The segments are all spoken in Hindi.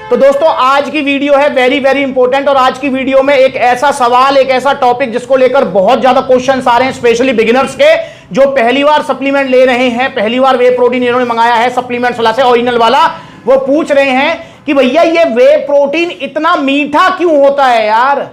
तो दोस्तों आज की वीडियो है वेरी वेरी इंपॉर्टेंट और आज की वीडियो में एक ऐसा सवाल, एक ऐसा टॉपिक जिसको लेकर बहुत ज्यादा क्वेश्चंस आ रहे हैं, स्पेशली बिगिनर्स के जो पहली बार सप्लीमेंट ले रहे हैं, पहली बार वे प्रोटीन इन्होंने मंगाया है सप्लीमेंट्स वाला से ओरिजिनल वाला। वो पूछ रहे हैं कि भैया ये वे प्रोटीन इतना मीठा क्यों होता है यार।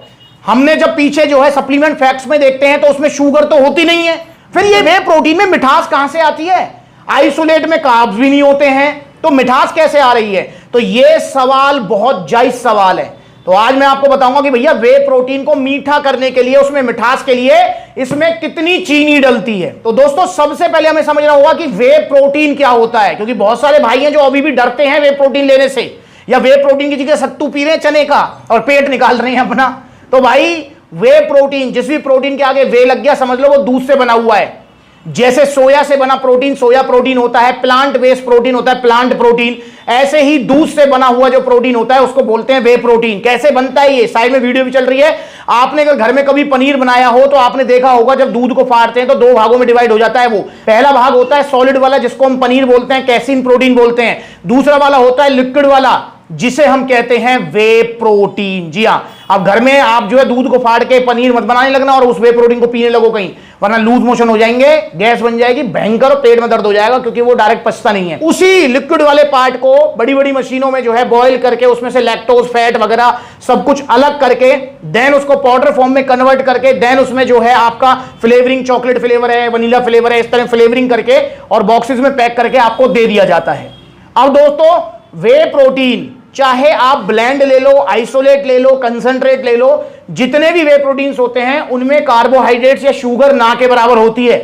हमने जब पीछे जो है सप्लीमेंट फैक्ट्स में देखते हैं तो उसमें शुगर तो होती नहीं है, फिर ये वे प्रोटीन में मिठास कहां से आती है। आइसोलेट में कार्ब्स भी नहीं होते हैं तो मिठास कैसे आ रही है। तो ये सवाल बहुत जायज सवाल है। तो आज मैं आपको बताऊंगा कि भैया वे प्रोटीन को मीठा करने के लिए, उसमें मिठास के लिए इसमें कितनी चीनी डलती है। तो दोस्तों सबसे पहले हमें समझना होगा कि वे प्रोटीन क्या होता है, क्योंकि बहुत सारे भाई हैं जो अभी भी डरते हैं वे प्रोटीन लेने से, या वे प्रोटीन की जगह सत्तू पी रहे हैं चने का और पेट निकाल रहे हैं अपना। तो भाई वे प्रोटीन, जिस भी प्रोटीन के आगे वे लग गया समझ लो वो दूध से बना हुआ है। जैसे सोया से बना प्रोटीन सोया प्रोटीन होता है, प्लांट बेस्ड प्रोटीन होता है प्लांट प्रोटीन, ऐसे ही दूध से बना हुआ जो प्रोटीन होता है उसको बोलते हैं वे प्रोटीन। कैसे बनता है ये साइड में वीडियो भी चल रही है। आपने अगर घर में कभी पनीर बनाया हो तो आपने देखा होगा जब दूध को फाड़ते हैं तो दो भागों में डिवाइड हो जाता है। वो पहला भाग होता है सॉलिड वाला जिसको हम पनीर बोलते हैं, कैसीन प्रोटीन बोलते हैं। दूसरा वाला होता है लिक्विड वाला जिसे हम कहते हैं वे प्रोटीन। जी हाँ, अब घर में आप जो है दूध को फाड़ के पनीर मत बनाने लगना और उस वे प्रोटीन को पीने लगो कहीं, वरना लूज मोशन हो जाएंगे, गैस बन जाएगी भयंकर और पेट में दर्द हो जाएगा, क्योंकि वो डायरेक्ट पचता नहीं है। उसी लिक्विड वाले पार्ट को बड़ी बड़ी मशीनों में जो है बॉयल करके उसमें से लैक्टोज फैट वगैरह सब कुछ अलग करके देन उसको पाउडर फॉर्म में कन्वर्ट करके देन उसमें जो है आपका फ्लेवरिंग, चॉकलेट फ्लेवर है, वनीला फ्लेवर है, इस तरह फ्लेवरिंग करके और बॉक्सेस में पैक करके आपको दे दिया जाता है। अब दोस्तों वे प्रोटीन चाहे आप ब्लेंड ले लो, आइसोलेट ले लो, कंसंट्रेट ले लो, जितने भी वे प्रोटीन्स होते हैं उनमें कार्बोहाइड्रेट्स या शुगर ना के बराबर होती है।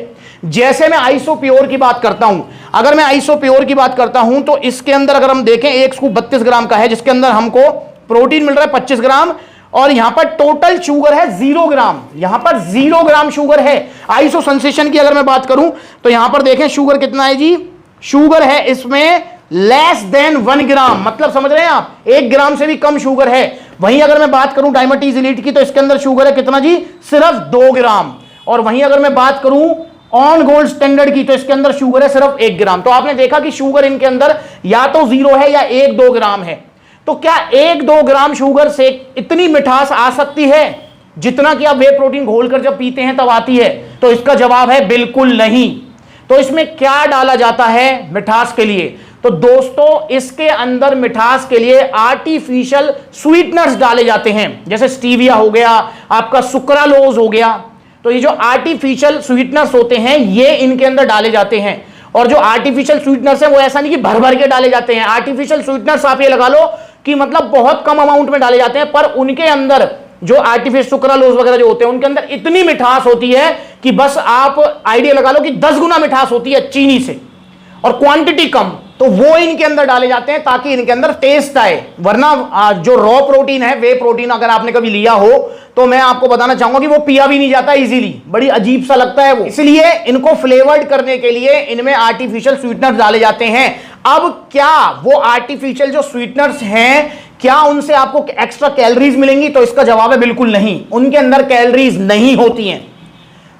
जैसे मैं आइसोप्योर की बात करता हूं, अगर मैं आइसोप्योर की बात करता हूं तो इसके अंदर अगर हम देखें एक स्कूप 32 ग्राम का है जिसके अंदर हमको प्रोटीन मिल रहा है 25 ग्राम और यहां पर टोटल शुगर है 0 ग्राम। यहां पर 0 ग्राम शुगर है। आइसो सेंसेशन की अगर मैं बात करूं तो यहां पर देखें शुगर कितना है जी, शुगर है इसमें लेस देन 1 ग्राम, मतलब समझ रहे हैं आप 1 ग्राम से भी कम शुगर है। वहीं अगर मैं बात करूं डायमंडीज एलीट की तो इसके अंदर शुगर है कितना जी, सिर्फ 2 ग्राम। और वहीं अगर मैं बात करूं ऑन गोल्ड स्टैंडर्ड की तो इसके अंदर शुगर है सिर्फ 1 ग्राम। तो आपने देखा कि शुगर इनके अंदर या तो 0 है या 1-2 ग्राम है। तो क्या 1-2 ग्राम शुगर से इतनी मिठास आ सकती है जितना कि आप वे प्रोटीन घोलकर जब पीते हैं तब आती है? तो इसका जवाब है बिल्कुल नहीं। तो इसमें क्या डाला जाता है मिठास के लिए? तो दोस्तों इसके अंदर मिठास के लिए आर्टिफिशियल स्वीटनर्स डाले जाते हैं, जैसे स्टीविया हो गया, आपका सुक्रालोज हो गया। तो ये जो आर्टिफिशियल स्वीटनर्स होते हैं ये इनके अंदर डाले जाते हैं। और जो आर्टिफिशियल स्वीटनर्स हैं वो ऐसा नहीं कि भर भर के डाले जाते हैं। आर्टिफिशियल स्वीटनर्स आप ये लगा लो कि मतलब बहुत कम अमाउंट में डाले जाते हैं, पर उनके अंदर जो आर्टिफिशियल सुक्रालोज वगैरह जो होते हैं उनके अंदर इतनी मिठास होती है कि बस आप आइडिया लगा लो कि 10 गुना मिठास होती है चीनी से, और क्वांटिटी कम। तो वो इनके अंदर डाले जाते हैं ताकि इनके अंदर टेस्ट आए। वरना जो रॉ प्रोटीन है, वे प्रोटीन अगर आपने कभी लिया हो तो मैं आपको बताना चाहूंगा कि वो पिया भी नहीं जाता इजीली, बड़ी अजीब सा लगता है वो। इसलिए इनको फ्लेवर्ड करने के लिए इनमें आर्टिफिशियल स्वीटनर्स डाले जाते हैं। अब क्या वो आर्टिफिशियल जो स्वीटनर्स हैं क्या उनसे आपको एक्स्ट्रा कैलोरीज मिलेंगी? तो इसका जवाब है बिल्कुल नहीं। उनके अंदर कैलोरीज नहीं होती हैं,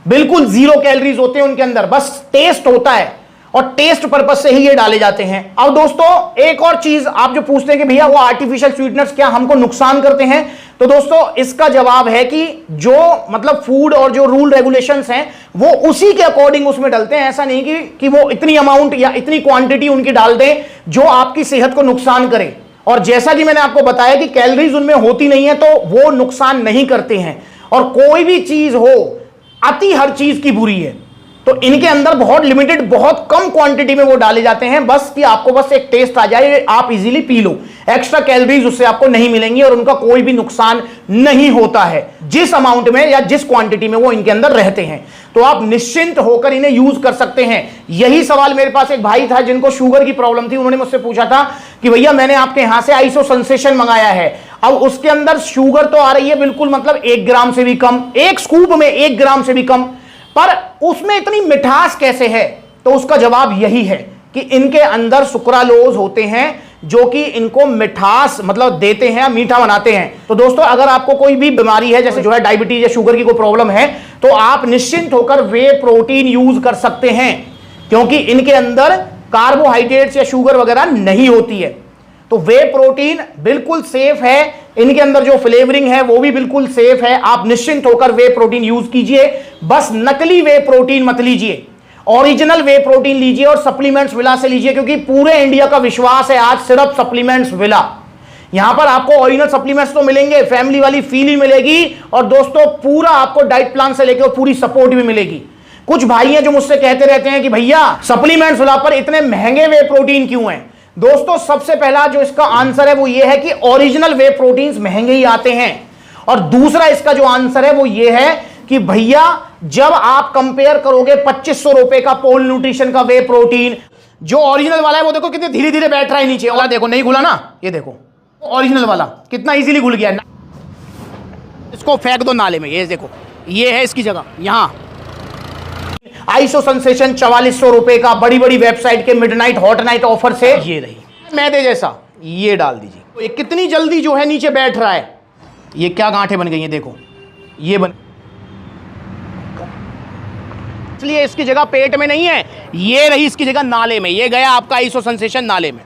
बिल्कुल 0 कैलोरीज होते हैं उनके अंदर, बस टेस्ट होता है और टेस्ट पर्पस से ही ये डाले जाते हैं। अब दोस्तों एक और चीज आप जो पूछते हैं कि भैया वो आर्टिफिशियल स्वीटनर्स क्या हमको नुकसान करते हैं? तो दोस्तों इसका जवाब है कि जो मतलब फूड और जो रूल रेगुलेशंस हैं वो उसी के अकॉर्डिंग उसमें डलते हैं। ऐसा नहीं कि वो इतनी अमाउंट या इतनी क्वांटिटी उनकी डाल दें जो आपकी सेहत को नुकसान करे। और जैसा कि मैंने आपको बताया कि कैलोरीज उनमें होती नहीं है तो वो नुकसान नहीं करते हैं। और कोई भी चीज हो, अति हर चीज की बुरी है, तो इनके अंदर बहुत लिमिटेड, बहुत कम क्वांटिटी में वो डाले जाते हैं, बस कि आपको बस एक टेस्ट आ जाए, आप easily P low. Extra calories उससे आपको नहीं मिलेंगी और उनका कोई भी नुकसान नहीं होता है जिस अमाउंट में या जिस क्वांटिटी में वो इनके अंदर रहते हैं। तो आप निश्चिंत होकर इन्हें यूज कर सकते हैं। यही सवाल मेरे पास एक भाई था जिनको शुगर की प्रॉब्लम थी, उन्होंने मुझसे पूछा था कि भैया मैंने आपके यहां से आइसो सेंसेशन मंगाया है, अब उसके अंदर शुगर तो आ रही है बिल्कुल मतलब 1 ग्राम से भी कम, एक स्कूप में 1 ग्राम से भी कम, पर उसमें इतनी मिठास कैसे है? तो उसका जवाब यही है कि इनके अंदर सुक्रालोज होते हैं जो कि इनको मिठास मतलब देते हैं, मीठा बनाते हैं। तो दोस्तों अगर आपको कोई भी बीमारी है, जैसे जो है डायबिटीज या शुगर की कोई प्रॉब्लम है, तो आप निश्चिंत होकर वे प्रोटीन यूज कर सकते हैं, क्योंकि इनके अंदर कार्बोहाइड्रेट्स या शुगर वगैरह नहीं होती है। तो वे प्रोटीन बिल्कुल सेफ है, इनके अंदर जो फ्लेवरिंग है वो भी बिल्कुल सेफ है। आप निश्चिंत होकर वे प्रोटीन यूज कीजिए, बस नकली वे प्रोटीन मत लीजिए, ओरिजिनल वे प्रोटीन लीजिए और सप्लीमेंट्स विला से लीजिए, क्योंकि पूरे इंडिया का विश्वास है आज सिर्फ सप्लीमेंट्स विला। यहां पर आपको ओरिजिनल सप्लीमेंट्स तो मिलेंगे, फैमिली वाली फील ही मिलेगी, और दोस्तों पूरा आपको डाइट प्लान से लेकर पूरी सपोर्ट भी मिलेगी। कुछ भाई हैं जो मुझसे कहते रहते हैं कि भैया सप्लीमेंट्स विला पर इतने महंगे वे प्रोटीन क्यों हैं। दोस्तों सबसे पहला जो इसका आंसर है वो ये है कि ओरिजिनल वे प्रोटीन्स महंगे ही आते हैं, और दूसरा इसका जो आंसर है वो ये है कि भैया जब आप कंपेयर करोगे 2500 रुपए का पोल न्यूट्रिशन का वे प्रोटीन, जो ओरिजिनल वाला है वो देखो कितने धीरे धीरे बैठ रहा है नीचे वाला, देखो नहीं घुला ना, ये देखो ओरिजिनल वाला कितना इजीली घुल गया। इसको फेंक दो नाले में, ये देखो ये है इसकी जगह। यहां आइसो सेंसेशन 4400 रुपए का बड़ी बड़ी वेबसाइट के मिडनाइट हॉट नाइट ऑफर से ये रही मैदे जैसा, ये डाल दीजिए, तो ये कितनी जल्दी जो है नीचे बैठ रहा है। ये क्या गांठें बन गई हैं देखो, ये बन, इसलिए इसकी जगह पेट में नहीं है, ये रही इसकी जगह नाले में। ये गया आपका आइसो सेंसेशन नाले में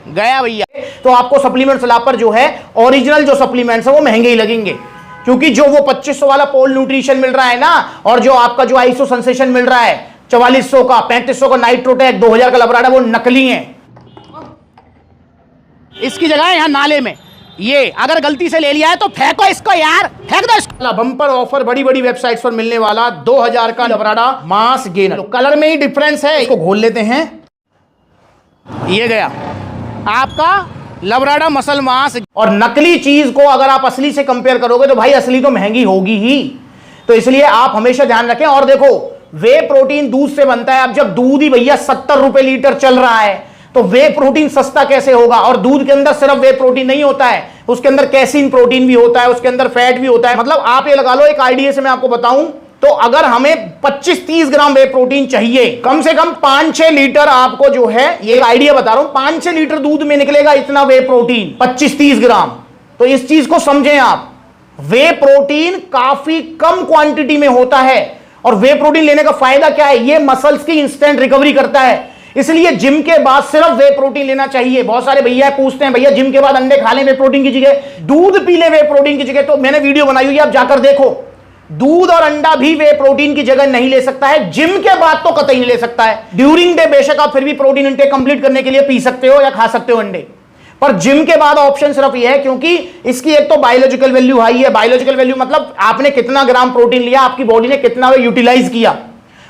गया भैया। तो आपको सप्लीमेंट्स ला पर जो है ओरिजिनल जो सप्लीमेंट्स है वो महंगे ही लगेंगे, क्योंकि जो वो 2500 वाला पोल न्यूट्रिशन मिल रहा है ना, और जो आपका जो आइसो सेंसेशन मिल रहा है 4400 का, 3500 का नाइट्रोटेक, 2000 का लबराडा, वो नकली है। इसकी जगह है यहां नाले में, ये अगर गलती से ले लिया है तो फेंको इसको यार, फेंक दो इसको। बंपर ऑफर बड़ी बड़ी वेबसाइट्स पर मिलने वाला 2000 का लबराडा मास गेनर, कलर में ही डिफरेंस है। इसको घोल लेते हैं, ये गया आपका लबराडा मसल मास। और नकली चीज को अगर आप असली से कंपेयर करोगे तो भाई असली तो महंगी होगी ही, तो इसलिए आप हमेशा ध्यान रखें। और देखो वे प्रोटीन दूध से बनता है, अब जब दूध ही भैया 70 रुपए लीटर चल रहा है तो वे प्रोटीन सस्ता कैसे होगा। और दूध के अंदर सिर्फ वे प्रोटीन नहीं होता है, उसके अंदर कैसीन प्रोटीन भी होता है, उसके अंदर फैट भी होता है। मतलब आप ये लगा लो, एक आइडिया से मैं आपको बताऊं तो अगर हमें 25-30 ग्राम वे प्रोटीन चाहिए, कम से कम 5-6 लीटर आपको जो है, ये आइडिया बता रहा हूं, 5-6 लीटर दूध में निकलेगा इतना वे प्रोटीन, 25-30 ग्राम। तो इस चीज को समझें आप, वे प्रोटीन काफी कम क्वांटिटी में होता है। और वे प्रोटीन लेने का फायदा क्या है, ये मसल्स की इंस्टेंट रिकवरी करता है, इसलिए जिम के बाद सिर्फ वे प्रोटीन लेना चाहिए। बहुत सारे भैया पूछते हैं भैया जिम के बाद अंडे खा लें वे प्रोटीन की जगह, दूध पी ले वे प्रोटीन की जगह, तो मैंने वीडियो बनाई हुई है, आप जाकर देखो। दूध और अंडा भी वे प्रोटीन की जगह नहीं ले सकता है, जिम के बाद तो कतई नहीं ले सकता है। ड्यूरिंग डे बेशक आप फिर भी प्रोटीन इंटेक कंप्लीट करने के लिए पी सकते हो या खा सकते हो अंडे, पर जिम के बाद ऑप्शन सिर्फ ये है, क्योंकि इसकी एक तो बायोलॉजिकल वैल्यू हाई है। बायोलॉजिकल वैल्यू मतलब आपने कितना ग्राम प्रोटीन लिया, आपकी बॉडी ने कितना यूटिलाइज किया,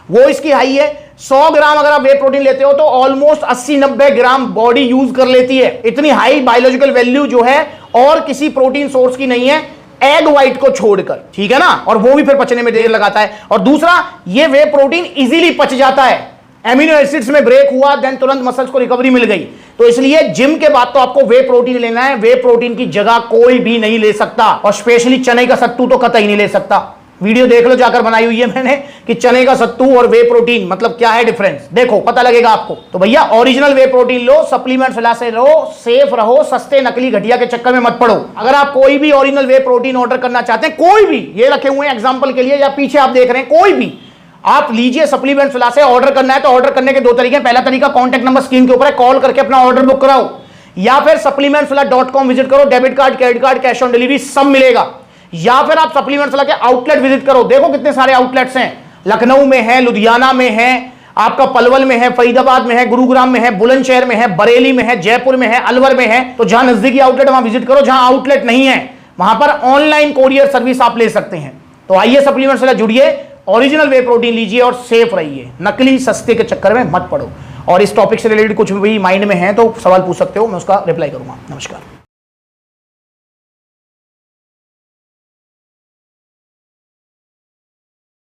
वो इसकी हाई है। 100 ग्राम अगर आप वे प्रोटीन लेते हो तो ऑलमोस्ट 80-90 ग्राम बॉडी यूज कर लेती है। इतनी हाई बायोलॉजिकल वैल्यू जो है और किसी प्रोटीन सोर्स की नहीं है, एग व्हाइट को छोड़कर, ठीक है ना, और वो भी फिर पचने में देर लगाता है। और दूसरा, ये वे प्रोटीन इजीली पच जाता है, एमिनो एसिड्स में ब्रेक हुआ देन तुरंत मसल्स को रिकवरी मिल गई। तो इसलिए जिम के बाद तो आपको वे प्रोटीन लेना है, वे प्रोटीन की जगह कोई भी नहीं ले सकता, और स्पेशली चने का सत्तू तो कतई नहीं ले सकता। वीडियो देख लो, जाकर बनाई हुई है मैंने कि चने का सत्तू और वे प्रोटीन मतलब क्या है डिफरेंस, देखो पता लगेगा आपको। तो भैया ओरिजिनल वे प्रोटीन लो, सप्लीमेंट्स विला से लो, सेफ रहो, सस्ते नकली घटिया के चक्कर में मत पड़ो। अगर आप कोई भी ओरिजिनल वे प्रोटीन ऑर्डर करना चाहते हैं, कोई भी, ये रखे हुए हैं एग्जांपल के लिए, या पीछे आप देख रहे हैं, कोई भी आप लीजिए सप्लीमेंट्स विला से। ऑर्डर करना है तो ऑर्डर करने के 2 तरीके, पहला तरीका कॉन्टैक्ट नंबर स्क्रीन के ऊपर है, कॉल करके अपना ऑर्डर बुक कराओ, या फिर supplementsvilla.com विजिट करो, debit card, credit card, cash on delivery सब मिलेगा। या फिर आप सप्लीमेंट्स विला के आउटलेट विजिट करो, देखो कितने सारे आउटलेट्स हैं, लखनऊ में है, लुधियाना में है, आपका पलवल में है, फरीदाबाद में है, गुरुग्राम में है, बुलंदशहर में है, बरेली में है, जयपुर में है, अलवर में है। तो जहां नजदीकी आउटलेट वहां विजिट करो, जहां आउटलेट नहीं है वहां पर ऑनलाइन कोरियर सर्विस आप ले सकते हैं। तो आइए सप्लीमेंट्स विला जुड़िए, ओरिजिनल वे प्रोटीन लीजिए और सेफ रहिए, नकली सस्ते के चक्कर में मत पड़ो। और इस टॉपिक से रिलेटेड कुछ भी माइंड में है तो सवाल पूछ सकते हो, मैं उसका रिप्लाई करूंगा। नमस्कार।